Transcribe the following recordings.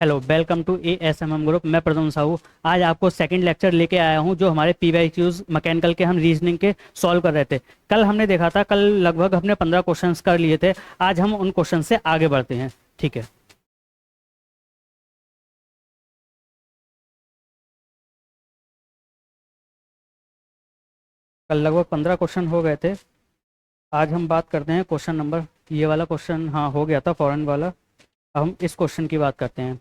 Hello, welcome to ASMM group. मैं प्रदम साहू। आज आपको सेकंड लेक्चर लेके आया हूं जो हमारे PYQs मैकेनिकल के हम रीजनिंग के सॉल्व कर रहे थे। कल हमने देखा था, कल लगभग हमने 15 क्वेश्चंस कर लिए थे। आज हम उन क्वेश्चन से आगे बढ़ते हैं। ठीक है, कल लगभग 15 क्वेश्चन हो गए थे। आज हम बात करते हैं क्वेश्चन नंबर, ये वाला क्वेश्चन हाँ हो गया था, फॉरेन वाला। अब हम इस क्वेश्चन की बात करते हैं।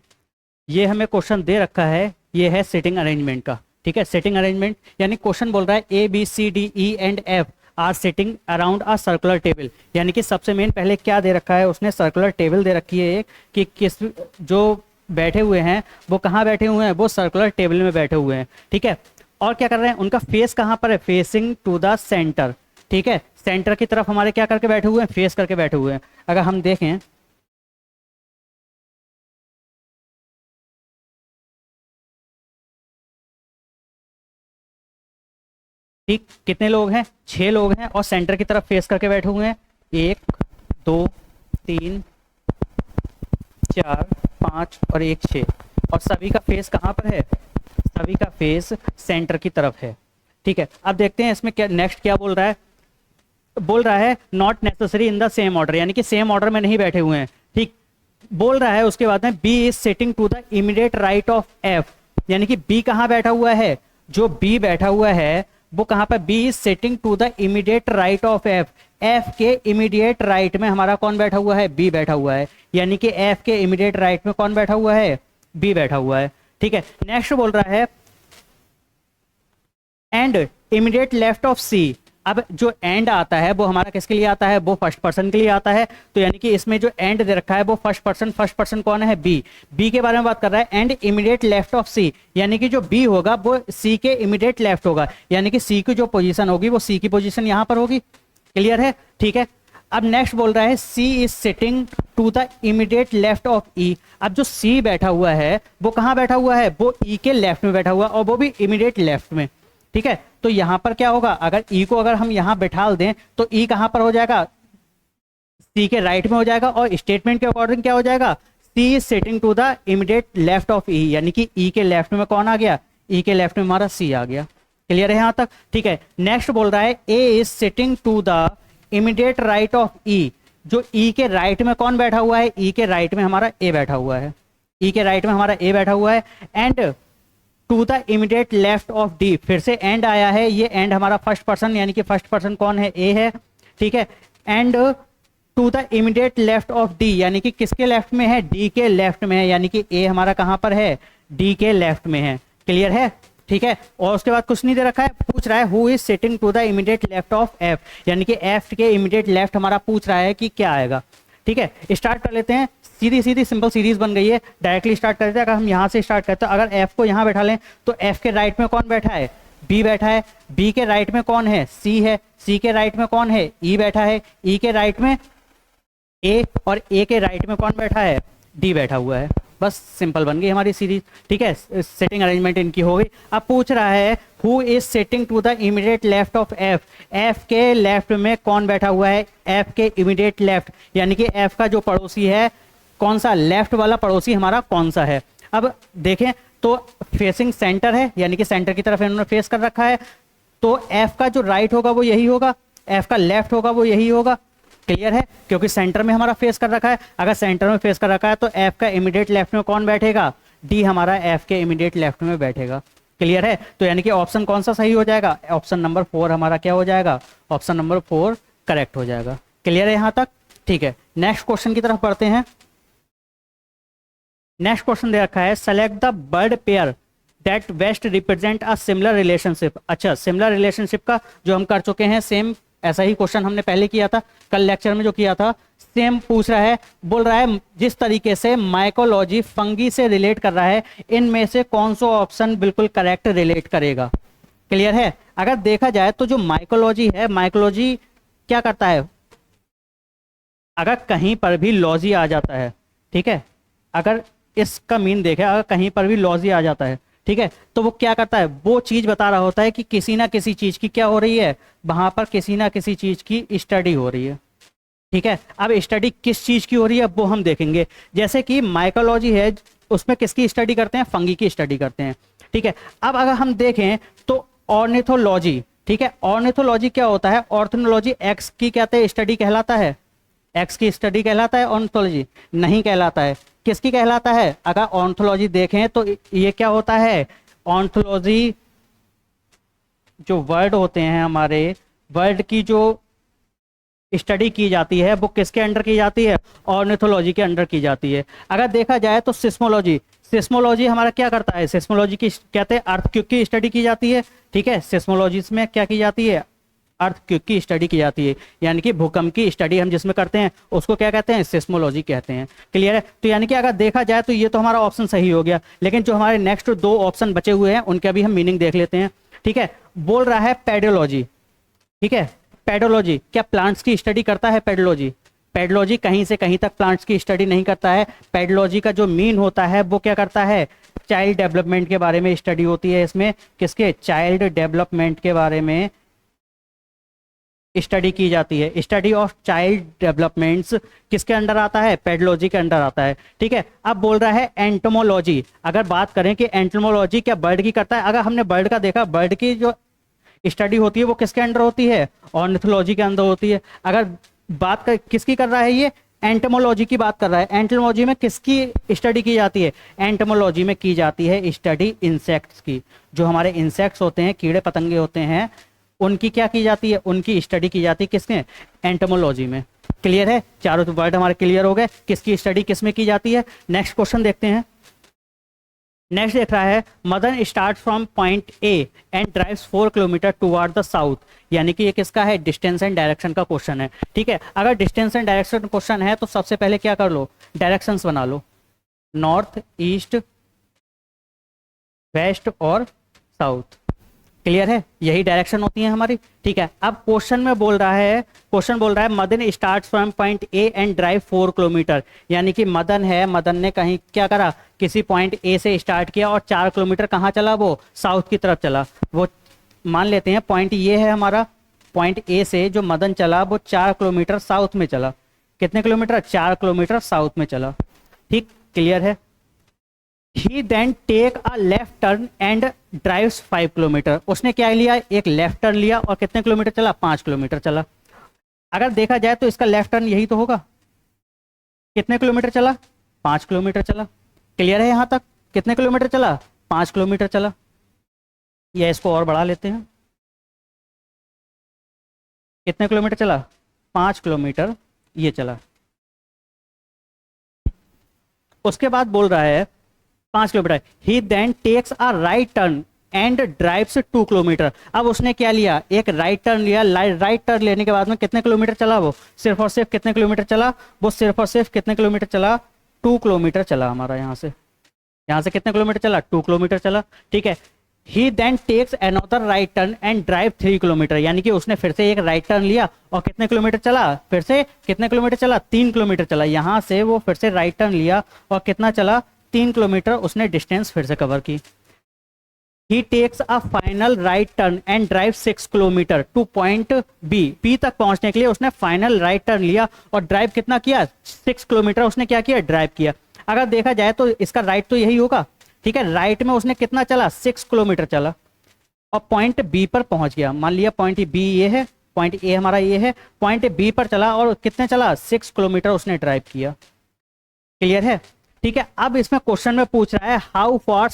ये हमें क्वेश्चन दे रखा है, ये है सिटिंग अरेंजमेंट का। ठीक है, सिटिंग अरेंजमेंट यानी क्वेश्चन बोल रहा है ABCDE and F are sitting around a circular table. यानी कि सबसे मेन पहले क्या दे रखा है उसने, सर्कुलर टेबल दे रखी है एक, कि किस जो बैठे हुए हैं वो कहाँ बैठे हुए हैं, वो सर्कुलर टेबल में बैठे हुए हैं। ठीक है, और क्या कर रहे हैं, उनका फेस कहाँ पर है, फेसिंग टू द सेंटर। ठीक है, सेंटर की तरफ हमारे क्या करके बैठे हुए हैं, फेस करके बैठे हुए हैं। अगर हम देखें, ठीक कितने लोग हैं, 6 लोग हैं, और सेंटर की तरफ फेस करके बैठे हुए हैं। 1 2 3 4 5 और 1 6, और सभी का फेस कहाँ पर है, सभी का फेस सेंटर की तरफ है। ठीक है, अब देखते हैं इसमें क्या नेक्स्ट क्या बोल रहा है। बोल रहा है not necessary in the same order, यानी कि सेम ऑर्डर में नहीं बैठे हुए हैं। ठीक, बोल रहा है उसके बाद में B is sitting to the immediate right of F, यानी कि बी कहाँ बैठा हुआ है, जो बी बैठा हुआ है वो कहाँ पर, B is sitting to the immediate right of F. F के इमीडिएट राइट में हमारा कौन बैठा हुआ है, बी बैठा हुआ है। यानी कि एफ के इमीडिएट राइट में कौन बैठा हुआ है, बी बैठा हुआ है। ठीक है, नेक्स्ट बोल रहा है एंड इमीडिएट लेफ्ट ऑफ सी। अब जो एंड आता है वो हमारा किसके लिए आता है, वो फर्स्ट पर्सन के लिए आता है। तो यानी कि इसमें जो एंड दे रखा है वो फर्स्ट पर्सन कौन है, बी। बी के बारे में बात कर रहा है, एंड इमीडिएट लेफ्ट ऑफ सी, यानी कि जो बी होगा वो सी के इमीडिएट लेफ्ट होगा। यानी कि सी की जो पोजीशन होगी वो सी की पोजीशन यहां पर होगी। क्लियर है, ठीक है। अब नेक्स्ट बोल रहा है C is sitting to the immediate left of E. अब जो सी बैठा हुआ है वो कहां बैठा हुआ है, वो ई के लेफ्ट में बैठा हुआ है, और वो भी इमीडिएट लेफ्ट में। ठीक है, तो यहां पर क्या होगा, अगर ई को अगर हम यहां बैठा दें तो ई कहां पर हो जाएगा, सी के राइट में हो जाएगा, और स्टेटमेंट के अकॉर्डिंग क्या हो जाएगा, C is sitting to the immediate left of E, यानी कि ई के लेफ्ट में कौन आ गया, ई के लेफ्ट में हमारा सी आ गया। क्लियर है यहां तक, ठीक है। नेक्स्ट बोल रहा है A is sitting to the immediate right of E. जो ई के राइट में कौन बैठा हुआ है, ई के राइट में हमारा ए बैठा हुआ है, ई के राइट में हमारा ए बैठा हुआ है। And to the immediate left of D, फिर से एंड आया है, ये एंड हमारा फर्स्ट पर्सन, यानी कि फर्स्ट पर्सन कौन है, ए है। ठीक है, and to the immediate left of D, यानी कि किसके लेफ्ट में है, डी के लेफ्ट में है, यानी कि ए हमारा कहां पर है, डी के लेफ्ट में है। क्लियर है, ठीक है। और उसके बाद कुछ नहीं दे रखा है, पूछ रहा है who is sitting to the immediate left of F, यानी कि एफ के इमीडिएट लेफ्ट हमारा पूछ रहा है कि क्या आएगा। ठीक है, स्टार्ट कर लेते हैं। सीधी सीधी सिंपल सीरीज बन गई है, डायरेक्टली स्टार्ट करते हैं। अगर हम यहाँ से स्टार्ट करते हैं, अगर एफ को यहाँ बैठा लें तो एफ के राइट में कौन बैठा है, बी बैठा है। बी के राइट में कौन है, सी है। सी के राइट में कौन है, ई बैठा है। ई के राइट में ए, और ए के राइट में कौन बैठा है, डी बैठा हुआ है। बस सिंपल बन गई हमारी सीरीज। ठीक है, सेटिंग अरेंजमेंट इनकी हो गई। अब पूछ रहा है who is sitting to the immediate left of F. F के लेफ्ट में कौन बैठा हुआ है, एफ के इमीडिएट लेफ्ट, यानी कि एफ का जो पड़ोसी है कौन सा, लेफ्ट वाला पड़ोसी हमारा कौन सा है। अब देखें तो फेसिंग सेंटर है, यानी कि सेंटर की तरफ इन्होंने फेस कर रखा है, तो एफ का जो राइट होगा वो यही होगा, एफ का लेफ्ट होगा वो यही होगा। क्लियर है, क्योंकि सेंटर में हमारा फेस कर रखा है। अगर सेंटर में फेस कर रखा है तो एफ का इमीडिएट लेफ्ट में कौन बैठेगा, डी हमारा एफ के इमीडिएट लेफ्ट में बैठेगा। क्लियर है, तो यानी कि ऑप्शन कौन सा सही हो जाएगा, ऑप्शन नंबर 4 हमारा क्या हो जाएगा, ऑप्शन नंबर 4 करेक्ट हो जाएगा। क्लियर है यहां तक, ठीक है। नेक्स्ट क्वेश्चन की तरफ बढ़ते हैं। नेक्स्ट क्वेश्चन दे रखा है select the bird pair that best represent a similar relationship. अच्छा, सिमिलर रिलेशनशिप का जो हम कर चुके हैं, सेम ऐसा ही क्वेश्चन हमने पहले किया था, कल लेक्चर में जो किया था सेम पूछ रहा है। बोल रहा है जिस तरीके से माइकोलॉजी फंगी से रिलेट कर रहा है, इनमें से कौन सा ऑप्शन बिल्कुल करेक्ट रिलेट करेगा। क्लियर है, अगर देखा जाए तो जो माइकोलॉजी है, माइकोलॉजी क्या करता है, अगर कहीं पर भी लॉजी आ जाता है, ठीक है, अगर इसका मीन देखें, अगर कहीं पर भी लॉजी आ जाता है, ठीक है, तो वो क्या करता है, वो चीज बता रहा होता है कि किसी ना किसी चीज की क्या हो रही है, वहां पर किसी ना किसी चीज की स्टडी हो रही है। ठीक है, अब स्टडी किस चीज की हो रही है वो हम देखेंगे। जैसे कि माइकोलॉजी है, उसमें किसकी स्टडी करते हैं, फंगी की स्टडी करते हैं। ठीक है, अब अगर हम देखें तो ऑर्निथोलॉजी, ठीक है, ऑर्निथोलॉजी क्या होता है, ऑर्थोलॉजी एक्स की कहते हैं स्टडी कहलाता है, एक्स की स्टडी कहलाता है, ऑर्निथोलॉजी नहीं कहलाता है। किसकी कहलाता है, अगर ऑर्थोलॉजी देखें तो ये क्या होता है, ऑर्थोलॉजी जो वर्ड होते हैं हमारे, वर्ड की जो स्टडी की जाती है वो किसके अंडर की जाती है, ऑर्निथोलॉजी के अंडर की जाती है। अगर देखा जाए तो सिस्मोलॉजी, सिस्मोलॉजी हमारा क्या करता है, सिस्मोलॉजी की कहते हैं अर्थक्वेक की स्टडी की जाती है। ठीक है, सिस्मोलॉजी में क्या की जाती है, अर्थक्वेक की स्टडी की जाती है, यानी कि भूकंप की स्टडी हम जिसमें करते हैं उसको क्या कहते हैं, सिस्मोलॉजी कहते हैं। क्लियर है, तो यानी कि अगर देखा जाए तो ये तो हमारा ऑप्शन सही हो गया, लेकिन जो हमारे नेक्स्ट 2 ऑप्शन बचे हुए हैं उनके भी हम मीनिंग देख लेते हैं। ठीक है, बोल रहा है पेडोलॉजी, ठीक है, पेडोलॉजी क्या प्लांट्स की स्टडी करता है, पेडोलॉजी, पेडोलॉजी कहीं से कहीं तक प्लांट्स की स्टडी नहीं करता है। पेडोलॉजी का जो मीन होता है वो क्या करता है, चाइल्ड डेवलपमेंट के बारे में स्टडी होती है इसमें, किसके, चाइल्ड डेवलपमेंट के बारे में स्टडी की जाती है। स्टडी ऑफ चाइल्ड डेवलपमेंट्स किसके अंडर आता है, पेडोलॉजी के अंडर आता है। ठीक है, अब बोल रहा है एंटोमोलॉजी, अगर बात करें कि एंटोमोलॉजी क्या बर्ड की करता है, अगर हमने बर्ड का देखा, बर्ड की जो स्टडी होती है वो किसके अंडर होती है, ऑर्निथोलॉजी के अंदर होती है। अगर बात कर किसकी कर रहा है, ये एंटोमोलॉजी की बात कर रहा है। एंटोमोलॉजी में किसकी स्टडी की जाती है, एंटोमोलॉजी में की जाती है स्टडी इंसेक्ट्स की, जो हमारे इंसेक्ट्स होते हैं, कीड़े पतंगे होते हैं, उनकी क्या की जाती है, उनकी स्टडी की जाती है किसके, एंटोमोलॉजी में। क्लियर है, चारों वर्ड हमारे क्लियर हो गए, किसकी स्टडी किस में की जाती है। नेक्स्ट क्वेश्चन देखते हैं। नेक्स्ट देख रहा है, Madan start from point A and drives 4 kilometre toward the south, यानी कि ये किसका है, डिस्टेंस एंड डायरेक्शन का क्वेश्चन है। ठीक है, अगर डिस्टेंस एंड डायरेक्शन क्वेश्चन है तो सबसे पहले क्या कर लो, डायरेक्शंस बना लो, नॉर्थ, ईस्ट, वेस्ट और साउथ। क्लियर है, यही डायरेक्शन होती है हमारी। ठीक है, अब क्वेश्चन में बोल रहा है, क्वेश्चन बोल रहा है Madan start from point A and drive 4 kilometre, यानी कि मदन है, मदन ने कहीं क्या करा, किसी पॉइंट ए से स्टार्ट किया और 4 किलोमीटर कहाँ चला, वो साउथ की तरफ चला। वो मान लेते हैं पॉइंट ये है हमारा, पॉइंट ए से जो मदन चला वो 4 किलोमीटर साउथ में चला। कितने किलोमीटर, 4 किलोमीटर साउथ में चला। ठीक, क्लियर है। He then take a left turn and drives 5 kilometre, उसने क्या लिया, एक लेफ्ट टर्न लिया और कितने किलोमीटर चला, 5 किलोमीटर चला। अगर देखा जाए तो इसका लेफ्ट टर्न यही तो होगा, कितने किलोमीटर चला, 5 किलोमीटर चला। क्लियर है यहां तक, कितने किलोमीटर चला, 5 किलोमीटर चला। या इसको और बढ़ा लेते हैं, कितने किलोमीटर चला, 5 किलोमीटर ये चला। उसके बाद बोल रहा है 5 kilometre, he then takes a right turn and drives 2 kilometre. अब उसने क्या लिया, एक राइट टर्न लिया, राइट टर्न लेने के बाद में कितने किलोमीटर चला, वो सिर्फ और सिर्फ कितने किलोमीटर चला, वो सिर्फ और सिर्फ कितने किलोमीटर चला, 2 किलोमीटर चला हमारा। यहाँ से कितने किलोमीटर चला, 2 किलोमीटर चला। ठीक है, he then takes another right turn and drive 3 kilometre, यानी कि उसने फिर से एक राइट टर्न लिया और कितने किलोमीटर चला, फिर से कितने किलोमीटर चला, 3 किलोमीटर चला। यहाँ से वो फिर से राइट टर्न लिया और कितना चला, 3 किलोमीटर उसने डिस्टेंस फिर से कवर की। He takes a final right turn and drive 6 kilometre to point B, B तक पहुंचने के लिए उसने फाइनल राइट टर्न लिया और ड्राइव कितना किया, 6 किलोमीटर उसने क्या किया, ड्राइव किया। अगर देखा जाए तो इसका राइट तो यही होगा। ठीक है, राइट में उसने कितना चला, 6 किलोमीटर चला और पॉइंट बी पर पहुंच गया। मान लिया पॉइंट बी ये है, पॉइंट ए हमारा ये है, पॉइंट बी पर चला और कितने चला, 6 किलोमीटर उसने ड्राइव किया। क्लियर है। ठीक है, अब इसमें क्वेश्चन में पूछ रहा है हाउ फॉर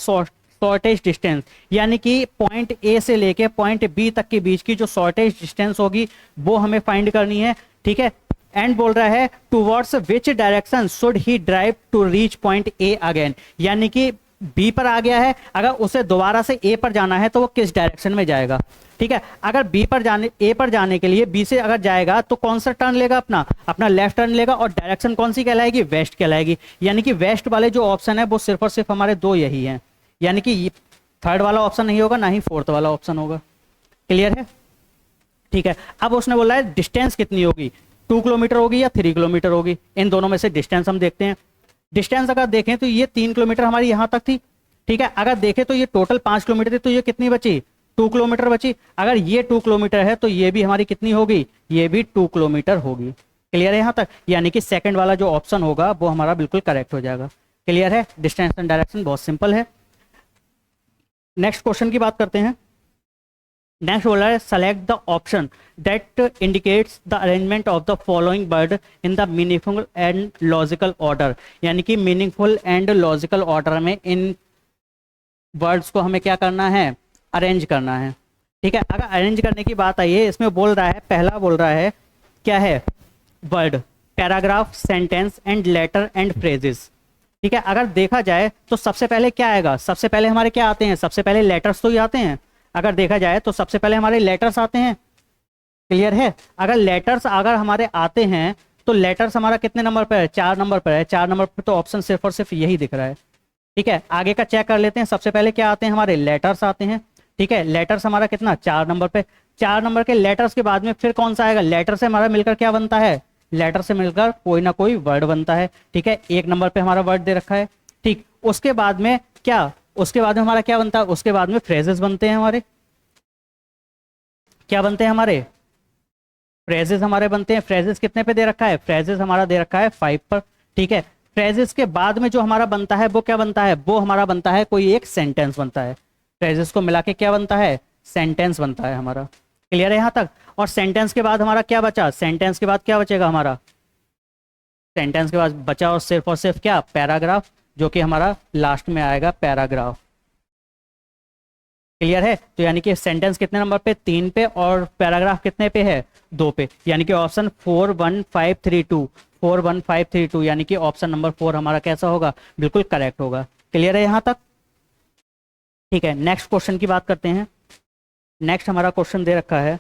शॉर्टेज डिस्टेंस, यानी कि पॉइंट ए से लेके पॉइंट बी तक के बीच की जो शॉर्टेज डिस्टेंस होगी वो हमें फाइंड करनी है। ठीक है, एंड बोल रहा है towards which direction should he drive to reach point A again, यानी कि बी पर आ गया है, अगर उसे दोबारा से ए पर जाना है तो वो किस डायरेक्शन में जाएगा। ठीक है, अगर बी पर जाने, ए पर जाने के लिए बी से अगर जाएगा तो कौन सा टर्न लेगा, अपना लेफ्ट टर्न लेगा और डायरेक्शन कौन सी कहलाएगी, वेस्ट कहलाएगी। यानी कि वेस्ट वाले जो ऑप्शन है वो सिर्फ और सिर्फ हमारे 2 यही हैं, यानी कि थर्ड वाला ऑप्शन नहीं होगा, ना ही फोर्थ वाला ऑप्शन होगा। क्लियर है। ठीक है, अब उसने बोला है डिस्टेंस कितनी होगी, 2 किलोमीटर होगी या 3 किलोमीटर होगी, इन दोनों में से डिस्टेंस हम देखते हैं। डिस्टेंस अगर देखें तो ये 3 किलोमीटर हमारी यहाँ तक थी। ठीक है, अगर देखें तो ये टोटल 5 किलोमीटर थी, तो ये कितनी बची, 2 किलोमीटर बची। अगर ये 2 किलोमीटर है तो ये भी हमारी कितनी होगी, ये भी 2 किलोमीटर होगी। क्लियर है यहाँ तक, यानी कि सेकंड वाला जो ऑप्शन होगा वो हमारा बिल्कुल करेक्ट हो जाएगा। क्लियर है, डिस्टेंस एंड डायरेक्शन बहुत सिंपल है। नेक्स्ट क्वेश्चन की बात करते हैं। नेक्स्ट बोला है select the option that indicates the arrangement of the following word in the meaningful and logical order, यानी कि मीनिंगफुल एंड लॉजिकल ऑर्डर में इन वर्ड्स को हमें क्या करना है, अरेंज करना है। ठीक है, अगर अरेंज करने की बात आई है, इसमें बोल रहा है, पहला बोल रहा है क्या है, word, paragraph, sentence and later and phrases. ठीक है, अगर देखा जाए तो सबसे पहले क्या आएगा, सबसे पहले हमारे क्या आते हैं, सबसे पहले लेटर्स तो ही आते हैं। अगर देखा जाए तो सबसे पहले हमारे लेटर्स आते हैं। क्लियर है, अगर लेटर्स अगर हमारे आते हैं तो लेटर्स हमारा कितने नंबर पर है, 4 नंबर पर है। 4 नंबर पर तो ऑप्शन सिर्फ और सिर्फ यही दिख रहा है। ठीक है, आगे का चेक कर लेते हैं। सबसे पहले क्या आते हैं, हमारे लेटर्स आते हैं। ठीक है, लेटर्स हमारा कितना, 4 नंबर पे। 4 नंबर के लेटर्स के बाद में फिर कौन सा आएगा, लेटर से हमारा मिलकर क्या बनता है, लेटर से मिलकर कोई ना कोई वर्ड बनता है। ठीक है, 1 नंबर पे हमारा वर्ड दे रखा है। ठीक, उसके बाद में क्या, उसके बाद में हमारा क्या बनता है, उसके बाद में फ्रेजेस बनते हैं हमारे। क्या बनते हैं हमारे, फ्रेजेस हमारे बनते हैं। फ्रेजेस कितने पे दे रखा है, फ्रेजेस हमारा दे रखा है 5 पर। ठीक है, फ्रेजेस के बाद में जो हमारा बनता है वो क्या बनता है, वो हमारा बनता है कोई एक सेंटेंस बनता है। फ्रेजेस को मिला के क्या बनता है, सेंटेंस बनता है हमारा। क्लियर है यहाँ तक। और सेंटेंस के बाद हमारा क्या बचा, सेंटेंस के बाद क्या बचेगा हमारा, सेंटेंस के बाद बचा और सिर्फ क्या, पैराग्राफ, जो कि हमारा लास्ट में आएगा पैराग्राफ। क्लियर है, तो यानी कि सेंटेंस कितने नंबर पे, 3 पे, और पैराग्राफ कितने पे है, 2 पे। यानी कि ऑप्शन 41532 यानी कि ऑप्शन नंबर 4 हमारा कैसा होगा, बिल्कुल करेक्ट होगा। क्लियर है यहाँ तक। ठीक है, नेक्स्ट क्वेश्चन की बात करते हैं। नेक्स्ट हमारा क्वेश्चन दे रखा है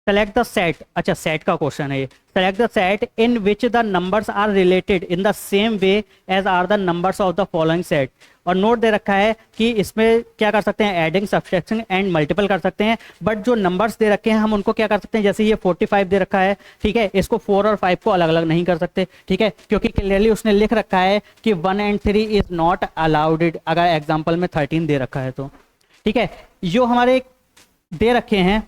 सेलेक्ट द सेट, अच्छा सेट का क्वेश्चन है ये। Select the set in which the numbers are related in the same way as are the numbers of the following set. और नोट दे रखा है कि इसमें क्या कर सकते हैं, एडिंग, सब्सट्रैक्शन एंड मल्टीपल कर सकते हैं। बट जो नंबर्स दे रखे हैं हम उनको क्या कर सकते हैं, जैसे ये 45 दे रखा है, ठीक है, इसको 4 और 5 को अलग अलग नहीं कर सकते। ठीक है, क्योंकि क्लियरली उसने लिख रखा है कि 1 एंड 3 इज नॉट अलाउड, अगर एग्जाम्पल में 13 दे रखा है तो। ठीक है, जो हमारे दे रखे हैं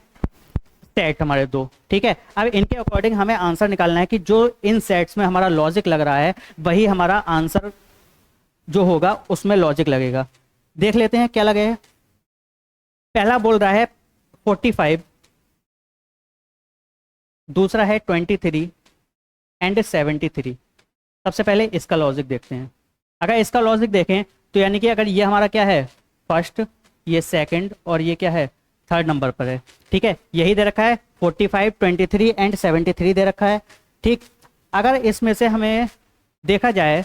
सेट हमारे 2। ठीक है, अब इनके अकॉर्डिंग हमें आंसर निकालना है कि जो इन सेट्स में हमारा लॉजिक लग रहा है वही हमारा आंसर जो होगा उसमें लॉजिक लगेगा। देख लेते हैं क्या लगे। पहला बोल रहा है 45, दूसरा है 23 एंड 73। सबसे पहले इसका लॉजिक देखते हैं। अगर इसका लॉजिक देखें तो यानी कि अगर ये हमारा क्या है, फर्स्ट, ये सेकंड, और ये क्या है, 3rd नंबर पर है। ठीक है, यही दे रखा है 45, 23 एंड 73 दे रखा है। ठीक, अगर इसमें से हमें देखा जाए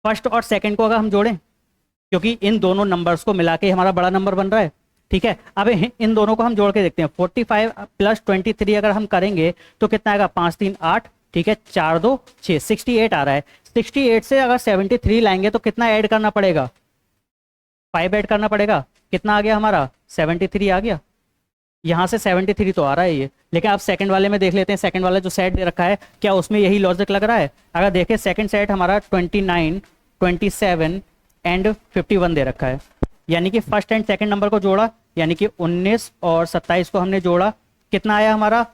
फर्स्ट और सेकंड को अगर हम जोड़ें, क्योंकि इन दोनों नंबर्स को मिला के हमारा बड़ा नंबर बन रहा है। ठीक है, अब इन दोनों को हम जोड़ के देखते हैं। 45 प्लस 23 अगर हम करेंगे तो कितना आएगा, 5 3 8, ठीक है, 4 2 6, 68 आ रहा है। 68 से अगर 73 लाएंगे तो कितना ऐड करना पड़ेगा, 5 ऐड करना पड़ेगा। कितना आ गया हमारा, 73 आ गया। यहाँ से 73 तो आ रहा है ये, लेकिन आप सेकंड वाले में देख लेते हैं। सेकंड वाला जो सेट दे रखा है क्या उसमें यही लॉजिक लग रहा है। अगर देखें सेकंड सेट हमारा 29, 27 एंड 51 दे रखा है। यानी कि फर्स्ट एंड सेकंड नंबर को जोड़ा, यानी कि 19 और 27 को हमने जोड़ा, कितना आया हमारा,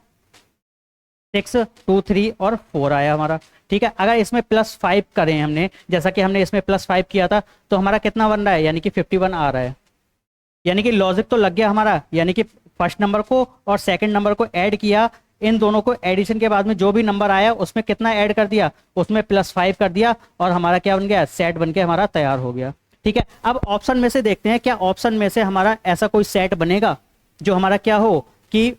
6 2 3 और 4 आया हमारा। ठीक है, अगर इसमें +5 करें हमने, जैसा कि हमने इसमें +5 किया था, तो हमारा कितना बन रहा है, यानी कि 51 आ रहा है। यानी कि लॉजिक तो लग गया हमारा, यानी कि फर्स्ट नंबर को और सेकंड नंबर को ऐड किया, इन दोनों को एडिशन के बाद में जो भी नंबर आया उसमें कितना ऐड कर दिया, उसमें +5 कर दिया, और हमारा क्या बन गया, सेट बन के हमारा तैयार हो गया। ठीक है, अब ऑप्शन में से देखते हैं, क्या ऑप्शन में से हमारा ऐसा कोई सेट बनेगा जो हमारा क्या हो कि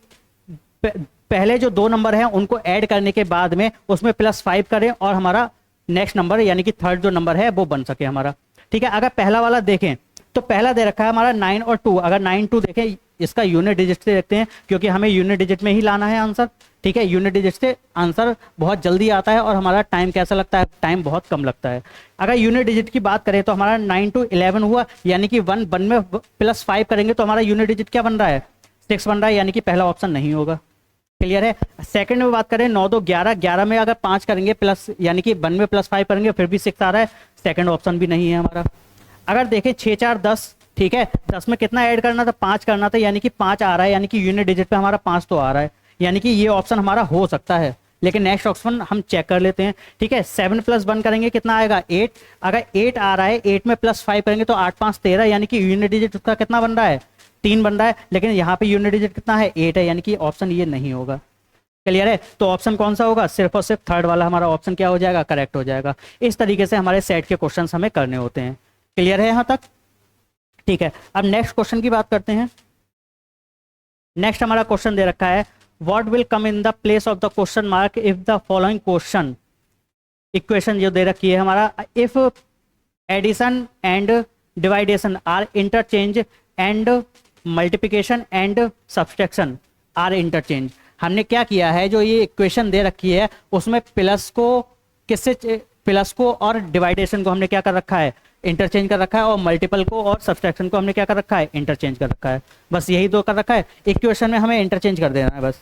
पहले जो 2 नंबर हैं उनको ऐड करने के बाद में उसमें +5 करें और हमारा नेक्स्ट नंबर यानी कि 3rd जो नंबर है वो बन सके हमारा। ठीक है, अगर पहला वाला देखें तो पहला दे रखा है हमारा 9 और 2। अगर 9 2 देखें, इसका यूनिट डिजिट से देखते हैं, क्योंकि हमें यूनिट डिजिट में ही लाना है आंसर। ठीक है, यूनिट डिजिट से आंसर बहुत जल्दी आता है और हमारा टाइम कैसा लगता है, टाइम बहुत कम लगता है। अगर यूनिट डिजिट की बात करें तो हमारा 9 to 11 हुआ, यानी कि 1 में +5 करेंगे तो हमारा यूनिट डिजिट क्या बन रहा है, 6 बन रहा है, यानी कि पहला ऑप्शन नहीं होगा। क्लियर है। सेकंड में बात करें 9 2 11, 11 में अगर 5 करेंगे प्लस, यानी कि 1 में +5 करेंगे फिर भी 6 आ रहा है, सेकंड ऑप्शन भी नहीं है हमारा। अगर देखें 6 4 10, ठीक है, 10 में कितना ऐड करना था, 5 करना था, यानी कि 5 आ रहा है, यानी कि यूनिट डिजिट पे हमारा 5 तो आ रहा है, यानी कि ये ऑप्शन हमारा हो सकता है। लेकिन नेक्स्ट ऑप्शन हम चेक कर लेते हैं। ठीक है, 7 + 1 करेंगे कितना आएगा 8। अगर 8 आ रहा है, 8 में +5 करेंगे तो 8 5 13, यानी कि यूनिट डिजिट उसका कितना बन रहा है 3 बन रहा है, लेकिन यहाँ पे यूनिट डिजिट कितना है 8 है, यानी कि ऑप्शन ये नहीं होगा। क्लियर है, तो ऑप्शन कौन सा होगा, सिर्फ और सिर्फ थर्ड वाला हमारा ऑप्शन क्या हो जाएगा, करेक्ट हो जाएगा। इस तरीके से हमारे सेट के क्वेश्चन हमें करने होते हैं। क्लियर है यहाँ तक? ठीक है, अब नेक्स्ट क्वेश्चन की बात करते हैं। नेक्स्ट हमारा क्वेश्चन दे रखा है, what will come in the place of the question mark if the following question, equation जो दे रखी है हमारा, if addition and division are interchange and multiplication and subtraction are interchange. हमने क्या किया है, जो ये इक्वेशन दे रखी है उसमें प्लस को प्लस को और डिवाइडेशन को हमने क्या कर रखा है, इंटरचेंज कर रखा है, और मल्टीपल को और सब्सट्रैक्शन को हमने क्या कर रखा है, इंटरचेंज कर रखा है। बस यही दो कर रखा है, इक्वेशन में हमें इंटरचेंज कर देना है बस।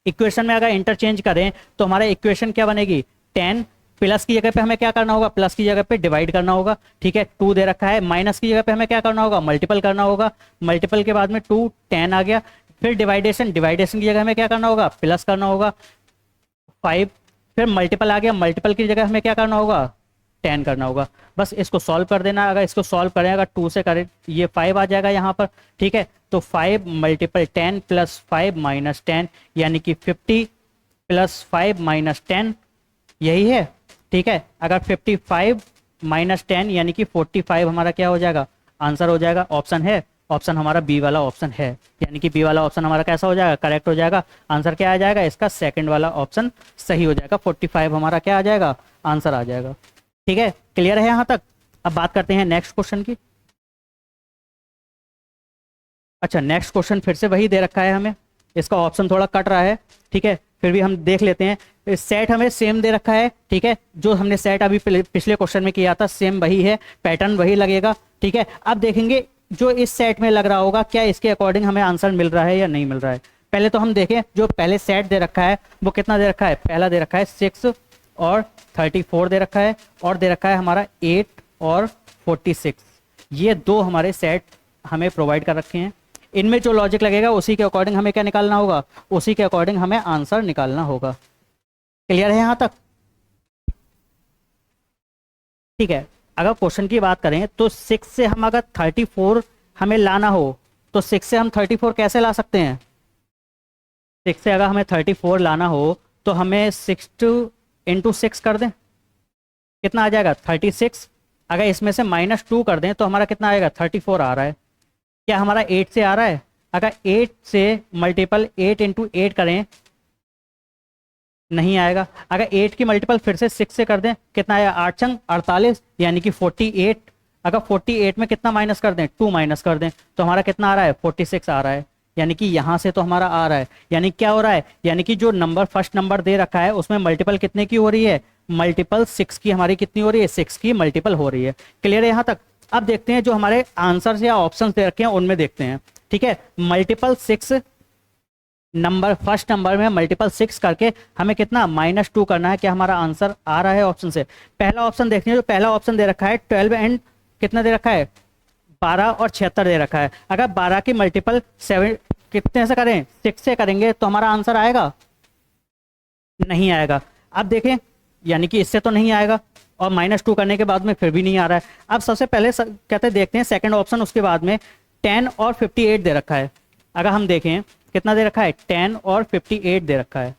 इक्वेशन में अगर इंटरचेंज करें तो हमारा इक्वेशन क्या बनेगी, 10 प्लस की जगह पे हमें क्या करना होगा, प्लस की जगह पे डिवाइड करना होगा। ठीक है, 2 दे रखा है, माइनस की जगह पे हमें क्या करना होगा, मल्टीपल करना होगा। मल्टीपल के बाद में 2 10 आ गया। फिर डिवाइडेशन की जगह हमें क्या करना होगा, प्लस करना होगा 5। फिर मल्टीपल आ गया, मल्टीपल की जगह हमें क्या करना होगा, 10 करना होगा। बस इसको सॉल्व कर देना। अगर इसको सॉल्व करें, अगर 2 से करें, ये 5 आ जाएगा यहाँ पर। ठीक है, तो 5 × 10 + 5 - 10, यानी कि 50 + 5 - 10 यही है। ठीक है, अगर 55 - 10 यानी कि 45 हमारा क्या हो जाएगा, आंसर हो जाएगा। ऑप्शन है, ऑप्शन हमारा बी वाला ऑप्शन है, यानी कि बी वाला ऑप्शन हमारा कैसा हो जाएगा, करेक्ट हो जाएगा। आंसर क्या आ जाएगा इसका, सेकंड वाला ऑप्शन सही हो जाएगा। 45 हमारा क्या आ जाएगा, आंसर आ जाएगा। ठीक है, क्लियर है यहाँ तक? अब बात करते हैं नेक्स्ट क्वेश्चन की। अच्छा, नेक्स्ट क्वेश्चन फिर से वही दे रखा है हमें, इसका ऑप्शन थोड़ा कट रहा है। ठीक है, फिर भी हम देख लेते हैं। सेट हमें सेम दे रखा है। ठीक है, जो हमने सेट अभी पिछले क्वेश्चन में किया था सेम वही है, पैटर्न वही लगेगा। ठीक है, अब देखेंगे जो इस सेट में लग रहा होगा क्या इसके अकॉर्डिंग हमें आंसर मिल रहा है या नहीं मिल रहा है। पहले तो हम देखें, जो पहले सेट दे रखा है वो कितना दे रखा है, पहला दे रखा है 6 और 34 दे रखा है, और दे रखा है हमारा 8 और 46। ये दो हमारे सेट हमें प्रोवाइड कर रखे हैं। इनमें जो लॉजिक लगेगा उसी के अकॉर्डिंग हमें क्या निकालना होगा, उसी के अकॉर्डिंग हमें आंसर निकालना होगा। क्लियर है यहाँ तक? ठीक है, अगर क्वेश्चन की बात करें तो 6 से हम अगर 34 हमें लाना हो तो 6 से हम 34 कैसे ला सकते हैं। 6 से अगर हमें 34 लाना हो तो हमें 6 × 6 कर दें, कितना आ जाएगा 36। अगर इसमें से -2 कर दें तो हमारा कितना आएगा, 34 आ रहा है। क्या हमारा 8 से आ रहा है? अगर 8 से मल्टीपल 8 × 8 करें नहीं आएगा। अगर 8 की मल्टीपल फिर से 6 से कर दें कितना आया, 8 × 48 यानी कि 48। अगर 48 में कितना माइनस कर दें, 2 माइनस कर दें तो हमारा कितना आ रहा है, 46 आ रहा है। यानी कि यहाँ से तो हमारा आ रहा है, यानी क्या हो रहा है, यानी कि जो नंबर फर्स्ट नंबर दे रखा है उसमें मल्टीपल कितने की हो रही है, मल्टीपल 6 की हमारी कितनी हो रही है, 6 की मल्टीपल हो रही है। क्लियर है यहाँ तक? अब देखते हैं जो हमारे आंसर्स या ऑप्शंस दे रखे हैं उनमें देखते हैं। ठीक है, मल्टीपल 6 नंबर फर्स्ट नंबर में मल्टीपल 6 करके हमें कितना -2 करना है। क्या हमारा आंसर आ रहा है ऑप्शन से? पहला ऑप्शन देखते हैं, जो पहला ऑप्शन दे रखा है 12 एंड कितना दे रखा है, 12 और 76 दे रखा है। अगर 12 की मल्टीपल 7 कितने से करें, 6 से करेंगे तो हमारा आंसर आएगा, नहीं आएगा। अब देखें, यानी कि इससे तो नहीं आएगा, और -2 करने के बाद में फिर भी नहीं आ रहा है। अब सबसे पहले कहते देखते हैं सेकंड ऑप्शन, उसके बाद में 10 और 58 दे रखा है। अगर हम देखें कितना दे रखा है, 10 और 58 दे रखा है।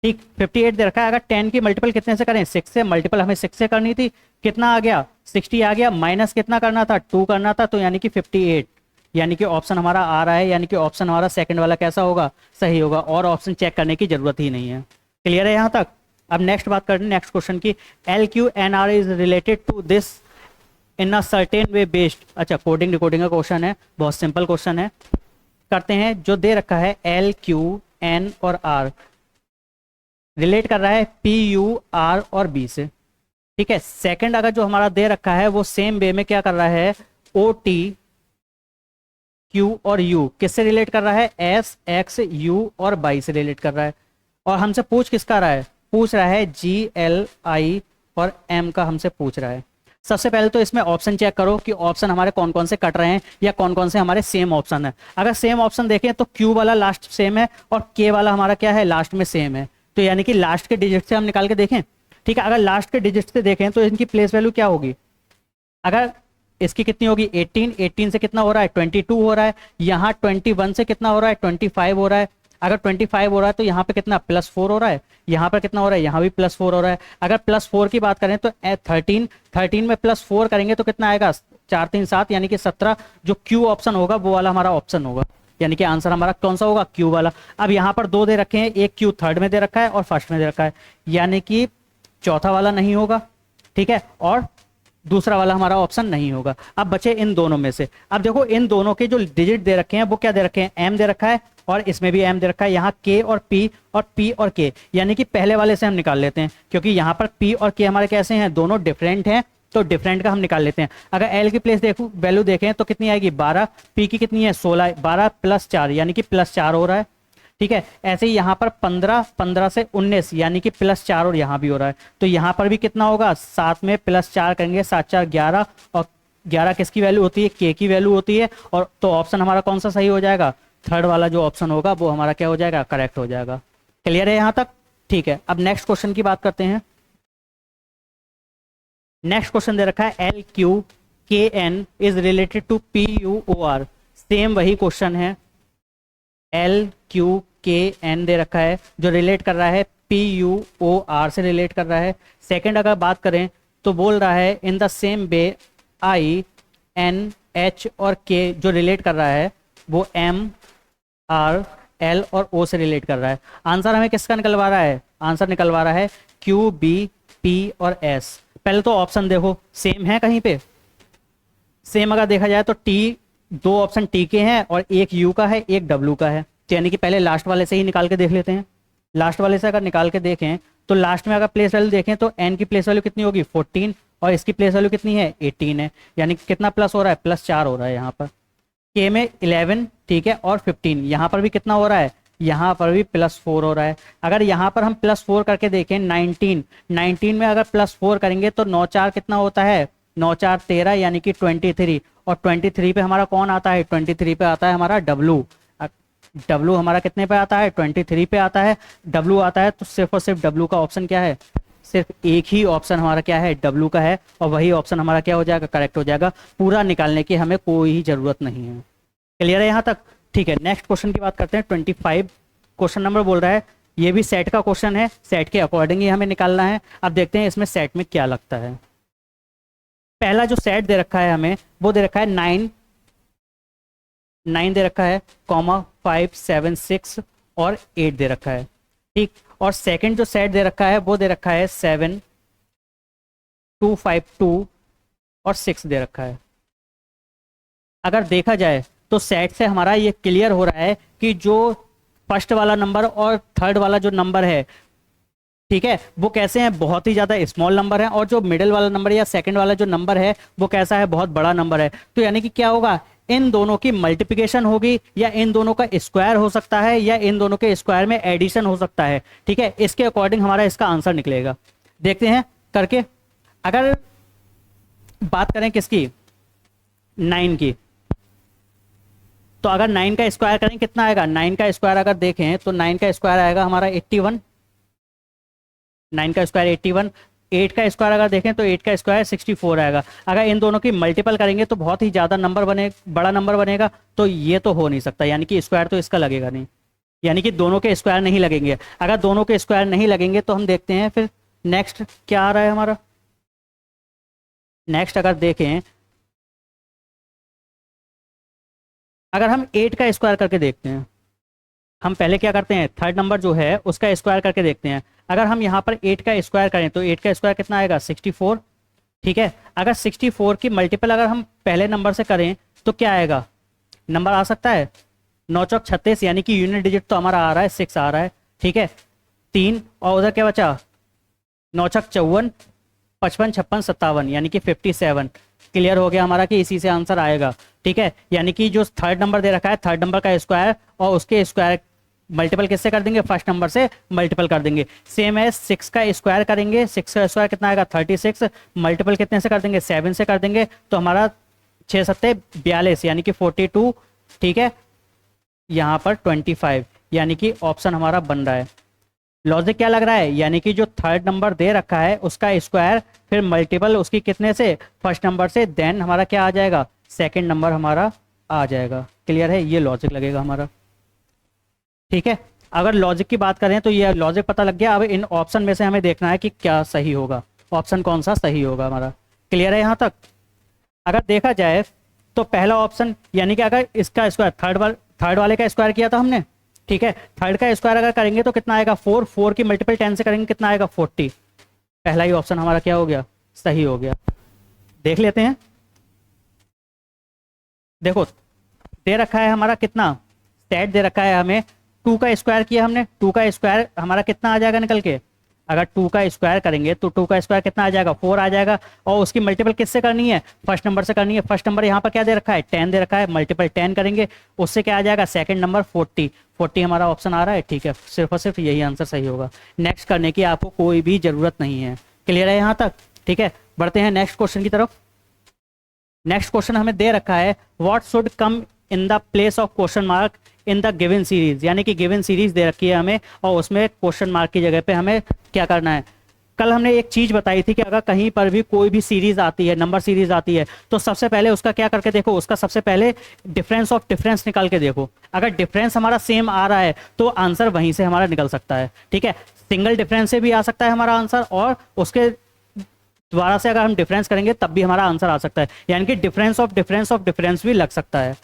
ठीक, 58 दे रखा है। अगर 10 की मल्टीपल कितने से करें, 6 से। मल्टीपल हमें 6 से करनी थी, कितना आ गया, 60 आ गया। माइनस कितना करना था, 2 करना था, तो यानी कि 58। यानी कि ऑप्शन हमारा आ रहा है, यानी कि ऑप्शन हमारा सेकंड वाला कैसा होगा, सही होगा, और ऑप्शन चेक करने की जरूरत ही नहीं है। क्लियर है यहाँ तक? अब नेक्स्ट बात करते हैं नेक्स्ट क्वेश्चन की। LQNR is related to this in a certain way based. अच्छा, कोडिंग डिकोडिंग का क्वेश्चन है, बहुत सिंपल क्वेश्चन है। करते हैं, जो दे रखा है L, Q, N और R रिलेट कर रहा है P, U, R और B से। ठीक है, सेकंड अगर जो हमारा दे रखा है वो सेम वे में क्या कर रहा है, O, T, Q और U किससे रिलेट कर रहा है, S, X, U और Y से रिलेट कर रहा है। और हमसे पूछ किसका रहा है, पूछ रहा है G, L, I और M का हमसे पूछ रहा है। सबसे पहले तो इसमें ऑप्शन चेक करो कि ऑप्शन हमारे कौन कौन से कट रहे हैं या कौन कौन से हमारे सेम ऑप्शन है। अगर सेम ऑप्शन देखें तो क्यू वाला लास्ट सेम है और के वाला हमारा क्या है, लास्ट में सेम है। तो यानी कि लास्ट के डिजिट से हम निकाल के देखें, ठीक है। अगर लास्ट के डिजिट से देखें तो इनकी प्लेस वैल्यू क्या होगी, अगर इसकी कितनी होगी 18, 18 से कितना हो रहा है 22 हो रहा है, यहाँ 21 से कितना हो रहा है 25 हो रहा है। अगर 25 हो रहा है तो यहाँ पे कितना +4 हो रहा है, यहाँ पर कितना हो रहा है, यहाँ भी +4 हो रहा है। अगर +4 की बात करें तो 13 में +4 करेंगे तो कितना आएगा 4 3 7 यानी कि 17। जो क्यू ऑप्शन होगा वो वाला हमारा ऑप्शन होगा, यानी कि आंसर हमारा कौन सा होगा, क्यू वाला। अब यहाँ पर 2 दे रखे हैं, एक क्यू थर्ड में दे रखा है और फर्स्ट में दे रखा है, यानी कि चौथा वाला नहीं होगा, ठीक है, और दूसरा वाला हमारा ऑप्शन नहीं होगा। अब बचे इन दोनों में से। अब देखो इन दोनों के जो डिजिट दे रखे हैं वो क्या दे रखे हैं, एम दे रखा है और इसमें भी एम दे रखा है, यहाँ के और पी और के, यानी कि पहले वाले से हम निकाल लेते हैं क्योंकि यहाँ पर पी और के हमारे कैसे हैं, दोनों डिफरेंट हैं, तो डिफरेंट का हम निकाल लेते हैं। अगर एल की प्लेस देखो वैल्यू देखें तो कितनी आएगी 12, पी की कितनी है 16, 12 + 4 यानी कि +4 हो रहा है, ठीक है। ऐसे ही यहाँ पर 15 से 19 यानी कि +4 और यहाँ भी हो रहा है, तो यहाँ पर भी कितना होगा 7 में +4 करेंगे, 7 4 11 और 11 किसकी वैल्यू होती है, के की वैल्यू होती है। और तो ऑप्शन हमारा कौन सा सही हो जाएगा, थर्ड वाला जो ऑप्शन होगा वो हमारा क्या हो जाएगा, करेक्ट हो जाएगा। क्लियर है यहाँ तक, ठीक है। अब नेक्स्ट क्वेश्चन की बात करते हैं। नेक्स्ट क्वेश्चन दे रखा है LQKN is related to PUOR, same वही क्वेश्चन है, LQKN दे रखा है जो रिलेट कर रहा है PUOR से रिलेट कर रहा है। सेकंड अगर बात करें तो बोल रहा है इन the same way I, N, H और K जो रिलेट कर रहा है वो M, R, L और O से रिलेट कर रहा है। आंसर हमें किसका निकलवा रहा है, आंसर निकलवा रहा है Q, B, P और S। पहले तो ऑप्शन देखो सेम है, कहीं पे सेम अगर देखा जाए तो दो ऑप्शन टी के हैं और एक यू का है, एक डब्ल्यू का है, तो यानी कि पहले लास्ट वाले से ही निकाल के देख लेते हैं। लास्ट वाले से अगर निकाल के देखें तो लास्ट में अगर प्लेस वैल्यू देखें तो एन की प्लेस वैल्यू कितनी होगी 14 और इसकी प्लेस वैल्यू कितनी है 18 है, यानी कि कितना प्लस हो रहा है, +4 हो रहा है यहाँ पर। के में 11, ठीक है, और 15, यहाँ पर भी कितना हो रहा है, यहाँ पर भी +4 हो रहा है। अगर यहाँ पर हम +4 करके देखें 19 में अगर +4 करेंगे तो 9 4 कितना होता है, 9 4 13 यानी कि 23, और 23 पे हमारा कौन आता है, 23 पे आता है हमारा डब्लू हमारा कितने पे आता है, 23 पे आता है, डब्लू आता है। तो सिर्फ और सिर्फ डब्लू का ऑप्शन क्या है, सिर्फ एक ही ऑप्शन हमारा क्या है, डब्लू का है, और वही ऑप्शन हमारा क्या हो जाएगा, करेक्ट हो जाएगा। पूरा निकालने की हमें कोई ही जरूरत नहीं है। क्लियर है यहाँ तक, ठीक है। नेक्स्ट क्वेश्चन की बात करते हैं। 25 क्वेश्चन नंबर बोल रहा है, ये भी सेट का क्वेश्चन है, सेट के अकॉर्डिंग ही हमें निकालना है। अब देखते हैं इसमें सेट में क्या लगता है। पहला जो सेट दे रखा है हमें वो दे रखा है 9 दे रखा है, 5 7 6 और 8 दे रखा है, ठीक। और सेकंड जो सेट दे रखा है वो दे रखा है 7 2 5 2 और 6 दे रखा है। अगर देखा जाए तो सेट से हमारा ये क्लियर हो रहा है कि जो फर्स्ट वाला नंबर और थर्ड वाला जो नंबर है, ठीक है, वो कैसे हैं, बहुत ही ज़्यादा स्मॉल नंबर है, और जो मिडिल वाला नंबर या सेकंड वाला जो नंबर है वो कैसा है, बहुत बड़ा नंबर है। तो यानी कि क्या होगा, इन दोनों की मल्टीप्लिकेशन होगी या इन दोनों का स्क्वायर हो सकता है या इन दोनों के स्क्वायर में एडिशन हो सकता है, ठीक है। इसके अकॉर्डिंग हमारा इसका आंसर निकलेगा। देखते हैं करके। अगर बात करें किसकी, 9 की, तो अगर 9 का स्क्वायर करें कितना आएगा, 9 का स्क्वायर अगर देखें तो 9 का स्क्वायर आएगा हमारा 81, 9 का स्क्वायर 81। 8 का स्क्वायर अगर देखें तो 8 का स्क्वायर 64 आएगा। अगर इन दोनों की मल्टीपल करेंगे तो बहुत ही ज़्यादा नंबर बड़ा नंबर बनेगा, तो ये तो हो नहीं सकता, यानी कि स्क्वायर तो इसका लगेगा नहीं, यानी कि दोनों के स्क्वायर नहीं लगेंगे। अगर दोनों के स्क्वायर नहीं लगेंगे तो हम देखते हैं फिर नेक्स्ट क्या आ रहा है हमारा। नेक्स्ट अगर देखें, अगर हम 8 का स्क्वायर करके देखते हैं, हम पहले क्या करते हैं, थर्ड नंबर जो है उसका स्क्वायर करके देखते हैं। अगर हम यहाँ पर 8 का स्क्वायर करें तो 8 का स्क्वायर कितना आएगा, 64, ठीक है। अगर 64 की मल्टीपल अगर हम पहले नंबर से करें तो क्या आएगा, नंबर आ सकता है 9 चौक 36, यानी कि यूनिट डिजिट तो हमारा आ रहा है 6 आ रहा है, ठीक है, 3, और उधर क्या बचा 9 चौक 54, 55 56 57 यानी कि 57। क्लियर हो गया हमारा कि इसी से आंसर आएगा, ठीक है। यानी कि जो थर्ड नंबर दे रखा है, थर्ड नंबर का स्क्वायर और उसके स्क्वायर मल्टीपल किससे कर देंगे, फर्स्ट नंबर से मल्टीपल कर देंगे। सेम है 6 का स्क्वायर करेंगे, 6 का स्क्वायर कितना आएगा 36, मल्टीपल कितने से कर देंगे 7 से कर देंगे, तो हमारा 6 सत्ते 42 यानी कि 42, ठीक है, यहाँ पर 25 यानी कि ऑप्शन हमारा बन रहा है। लॉजिक क्या लग रहा है, यानी कि जो थर्ड नंबर दे रखा है उसका स्क्वायर फिर मल्टीपल उसकी कितने से, फर्स्ट नंबर से, देन हमारा क्या आ जाएगा, सेकंड नंबर हमारा आ जाएगा। क्लियर है, ये लॉजिक लगेगा हमारा। ठीक है, अगर लॉजिक की बात करें तो ये लॉजिक पता लग गया। अब इन ऑप्शन में से हमें देखना है कि क्या सही होगा, ऑप्शन कौन सा सही होगा हमारा। क्लियर है यहाँ तक। अगर देखा जाए तो पहला ऑप्शन यानी कि अगर इसका स्क्वायर थर्ड वाले का स्क्वायर किया था हमने, ठीक है, थर्ड का स्क्वायर अगर करेंगे तो कितना आएगा 4, 4 की मल्टीपल 10 से करेंगे कितना आएगा 40। पहला ही ऑप्शन हमारा क्या हो गया, सही हो गया। देख लेते हैं, देखो दे रखा है हमारा कितना, स्टैट दे रखा है हमें 2 का स्क्वायर किया हमने, 2 का स्क्वायर हमारा कितना आ जाएगा निकल के, अगर 2 का स्क्वायर करेंगे तो 2 का स्क्वायर कितना आ जाएगा 4 आ जाएगा, और उसकी मल्टीपल किससे करनी है, फर्स्ट नंबर से करनी है। फर्स्ट नंबर यहाँ पर क्या दे रखा है 10 दे रखा है, मल्टीपल 10 करेंगे उससे क्या आ जाएगा सेकंड नंबर 40, 40 हमारा ऑप्शन आ रहा है। ठीक है, सिर्फ और सिर्फ यही आंसर सही होगा, नेक्स्ट करने की आपको कोई भी जरूरत नहीं है। क्लियर है यहाँ तक। ठीक है, बढ़ते हैं नेक्स्ट क्वेश्चन की तरफ। नेक्स्ट क्वेश्चन हमें दे रखा है what should come in the place of question mark in the given series, यानी कि गिवन सीरीज दे रखी है हमें और उसमें क्वेश्चन मार्क की जगह पे हमें क्या करना है। कल हमने एक चीज बताई थी कि अगर कहीं पर भी कोई भी सीरीज आती है, नंबर सीरीज आती है, तो सबसे पहले उसका क्या करके देखो, उसका सबसे पहले डिफरेंस ऑफ डिफरेंस निकाल के देखो। अगर डिफरेंस हमारा सेम आ रहा है तो आंसर वहीं से हमारा निकल सकता है। ठीक है, सिंगल डिफरेंस से भी आ सकता है हमारा आंसर, और उसके दोबारा से अगर हम डिफरेंस करेंगे तब भी हमारा आंसर आ सकता है, यानी कि डिफरेंस ऑफ डिफरेंस भी लग सकता है।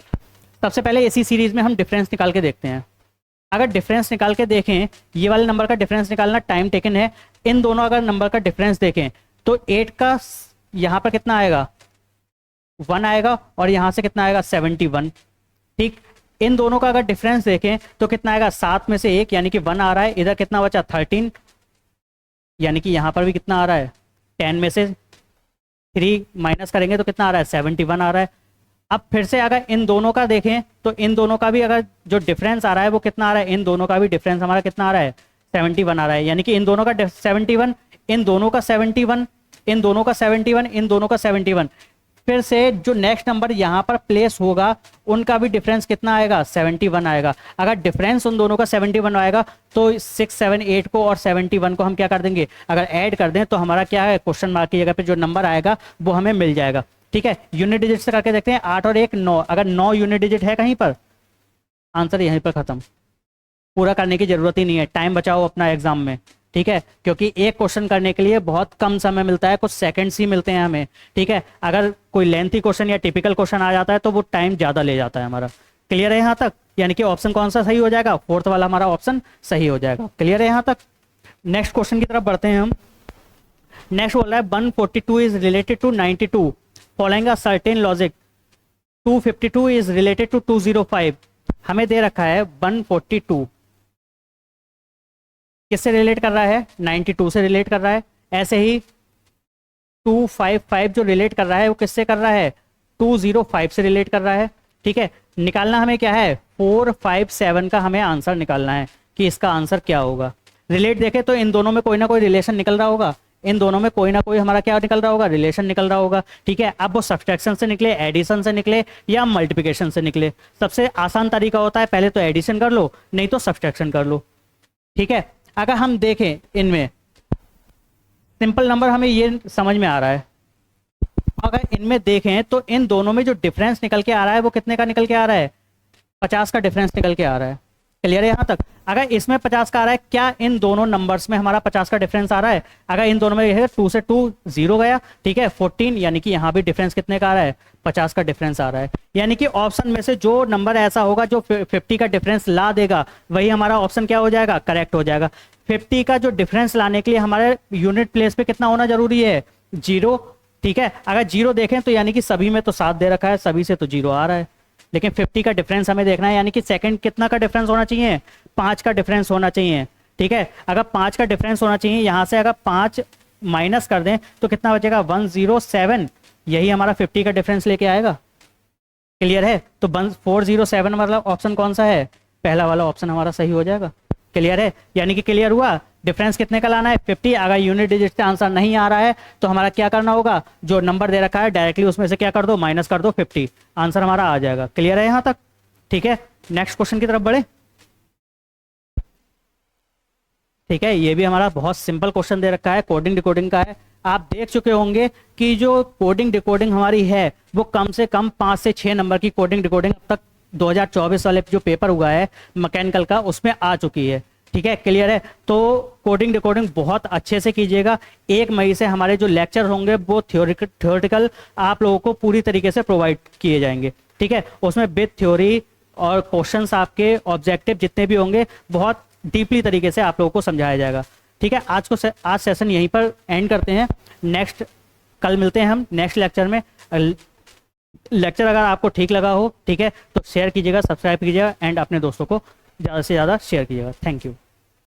सबसे पहले इसी सीरीज में हम डिफरेंस निकाल के देखते हैं। अगर डिफरेंस निकाल के देखें, ये वाले नंबर का डिफरेंस निकालना टाइम टेकन है। इन दोनों अगर नंबर का डिफरेंस देखें तो 8 का यहाँ पर कितना आएगा 1 आएगा, और यहाँ से कितना आएगा 71। ठीक, इन दोनों का अगर डिफरेंस देखें तो कितना आएगा 7 में से 1 यानी कि 1 आ रहा है, इधर कितना बचा 13, यानी कि यहाँ पर भी कितना आ रहा है 10 में से 3 माइनस करेंगे तो कितना आ रहा है 71 आ रहा है। अब फिर से अगर इन दोनों का देखें तो इन दोनों का भी अगर जो डिफरेंस आ रहा है वो कितना आ रहा है, इन दोनों का भी डिफरेंस हमारा कितना आ रहा है 71 आ रहा है, यानी कि इन दोनों का 71, इन दोनों का 71, इन दोनों का 71, इन दोनों का 71। फिर से जो नेक्स्ट नंबर यहाँ पर प्लेस होगा उनका भी डिफरेंस कितना आएगा 71 आएगा। अगर डिफरेंस उन दोनों का 71 आएगा तो 6, 7, 8 को और 71 को हम क्या कर देंगे, अगर ऐड कर दें तो हमारा क्या है क्वेश्चन मार्क की जगह पे जो नंबर आएगा वो हमें मिल जाएगा। ठीक है, यूनिट डिजिट से करके देखते हैं। 8 और 1 9, अगर 9 यूनिट डिजिट है कहीं पर, आंसर यहीं पर खत्म, पूरा करने की जरूरत ही नहीं है, टाइम बचाओ अपना एग्जाम में। ठीक है, क्योंकि एक क्वेश्चन करने के लिए बहुत कम समय मिलता है, कुछ सेकंड्स ही मिलते हैं हमें। ठीक है, अगर कोई लेंथी क्वेश्चन या टिपिकल क्वेश्चन आ जाता है तो वो टाइम ज़्यादा ले जाता है हमारा। क्लियर है यहाँ तक, यानी कि ऑप्शन कौन सा सही हो जाएगा, फोर्थ वाला हमारा ऑप्शन सही हो जाएगा। क्लियर है यहाँ तक। नेक्स्ट क्वेश्चन की तरफ बढ़ते हैं हम। नेक्स्ट बोल रहा है 142 is related to 92 following a certain logic, 252 is related to 205। हमें दे रखा है 142 किससे रिलेट कर रहा है 92 से रिलेट कर रहा है, ऐसे ही 255 जो रिलेट कर रहा है वो किससे कर रहा है 205 से रिलेट कर रहा है। ठीक है, निकालना हमें क्या है 457 का हमें आंसर निकालना है कि इसका आंसर क्या होगा। रिलेट देखें तो इन दोनों में कोई ना कोई रिलेशन निकल रहा होगा, इन दोनों में कोई ना कोई हमारा क्या निकल रहा होगा रिलेशन निकल रहा होगा। ठीक है, अब वो सब्सट्रैक्शन से निकले, एडिशन से निकले या मल्टीप्लिकेशन से निकले, सबसे आसान तरीका होता है पहले तो एडिशन कर लो नहीं तो सब्सट्रैक्शन कर लो। ठीक है, अगर हम देखें इनमें सिंपल नंबर हमें ये समझ में आ रहा है, अगर इनमें देखें तो इन दोनों में जो डिफरेंस निकल के आ रहा है वो कितने का निकल के आ रहा है 50 का डिफरेंस निकल के आ रहा है। क्लियर है यहाँ तक। अगर इसमें 50 का आ रहा है, क्या इन दोनों नंबर्स में हमारा 50 का डिफरेंस आ रहा है, अगर इन दोनों में 2 से 2 0 गया, ठीक है 14, यानी कि यहाँ भी डिफरेंस कितने का आ रहा है 50 का डिफरेंस आ रहा है। यानी कि ऑप्शन में से जो नंबर ऐसा होगा जो 50 का डिफरेंस ला देगा वही हमारा ऑप्शन क्या हो जाएगा करेक्ट हो जाएगा। 50 का जो डिफरेंस लाने के लिए हमारे यूनिट प्लेस पे कितना होना जरूरी है 0। ठीक है, अगर 0 देखें तो यानी कि सभी में तो 7 दे रखा है, सभी से तो 0 आ रहा है, लेकिन 50 का डिफरेंस हमें देखना है, यानी कि सेकंड कितना का डिफरेंस होना चाहिए 5 का डिफरेंस होना चाहिए। ठीक है, अगर 5 का डिफरेंस होना चाहिए, यहाँ से अगर 5 माइनस कर दें तो कितना बचेगा 107, यही हमारा 50 का डिफरेंस लेके आएगा। क्लियर है, तो 407 मतलब ऑप्शन कौन सा है पहला वाला ऑप्शन हमारा सही हो जाएगा। क्लियर है, यानी कि क्लियर हुआ। डिफरेंस कितने का लाना है 50। अगर यूनिट डिजिट से आंसर नहीं आ रहा है तो हमारा क्या करना होगा, जो नंबर दे रखा है डायरेक्टली उसमें से क्या कर दो, माइनस कर दो 50, आंसर हमारा आ जाएगा। क्लियर है यहाँ तक? ठीक है, नेक्स्ट क्वेश्चन की तरफ बढ़े। ठीक है, ये भी हमारा बहुत सिंपल क्वेश्चन दे रखा है, कोडिंग डिकोडिंग का है। आप देख चुके होंगे कि जो कोडिंग डिकोडिंग हमारी है वो कम से कम 5 से 6 नंबर की कोडिंग डिकोडिंग अब तक 2024 वाले जो पेपर हुआ है मैकेनिकल का उसमें आ चुकी है। ठीक है, क्लियर है। तो कोडिंग डिकोडिंग बहुत अच्छे से कीजिएगा। 1 मई से हमारे जो लेक्चर होंगे वो थ्योरेटिकल आप लोगों को पूरी तरीके से प्रोवाइड किए जाएंगे। ठीक है, उसमें विद थ्योरी और क्वेश्चंस आपके ऑब्जेक्टिव जितने भी होंगे बहुत डीपली तरीके से आप लोगों को समझाया जाएगा। ठीक है, आज सेशन यहीं पर एंड करते हैं। नेक्स्ट कल मिलते हैं हम नेक्स्ट लेक्चर में। लेक्चर अगर आपको ठीक लगा हो, ठीक है, तो शेयर कीजिएगा, सब्सक्राइब कीजिएगा एंड अपने दोस्तों को ज़्यादा से ज़्यादा शेयर कीजिएगा। Thank you.